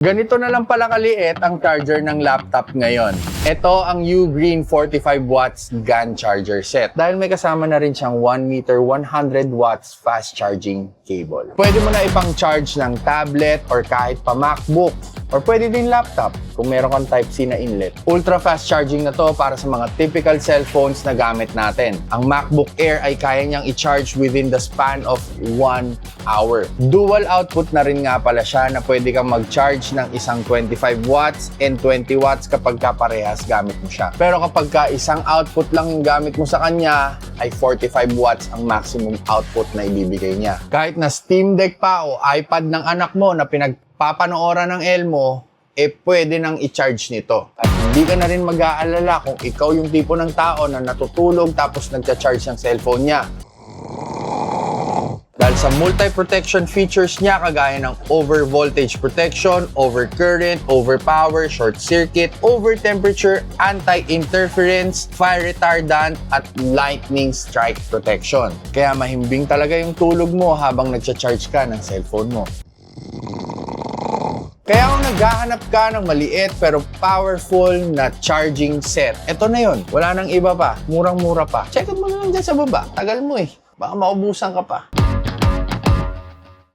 Ganito na lang pala kaliit ang charger ng laptop ngayon. Ito ang Ugreen 45 watts GAN charger set. Dahil may kasama na rin siyang 1 meter 100 watts fast charging cable. Pwede mo na ipang charge ng tablet or kahit pa MacBook. Or pwede din laptop kung meron kang Type-C na inlet. Ultra fast charging na to para sa mga typical cellphones na gamit natin. Ang MacBook Air ay kaya niyang i-charge within the span of 1 hour. Dual output na rin nga pala siya na pwede kang mag-charge ng isang 25 watts and 20 watts kapag parehas gamit mo siya. Pero kapag isang output lang yung gamit mo sa kanya, ay 45 watts ang maximum output na ibibigay niya. Kahit na Steam Deck pa o iPad ng anak mo na pinagpapanooran ng Elmo, pwede nang i-charge nito. At hindi ka na rin mag-aalala kung ikaw yung tipo ng tao na natutulog tapos nagcha-charge ng cellphone niya. Dahil sa multi-protection features niya kagaya ng over-voltage protection, over-current, over-power, short-circuit, over-temperature, anti-interference, fire retardant, at lightning strike protection. Kaya mahimbing talaga yung tulog mo habang nagcha-charge ka ng cellphone mo. Kaya kung naghahanap ka ng maliit pero powerful na charging set, ito na yun. Wala nang iba pa. Murang-mura pa. Check out mo na lang dyan sa baba. Tagal mo eh. Baka maubusan ka pa.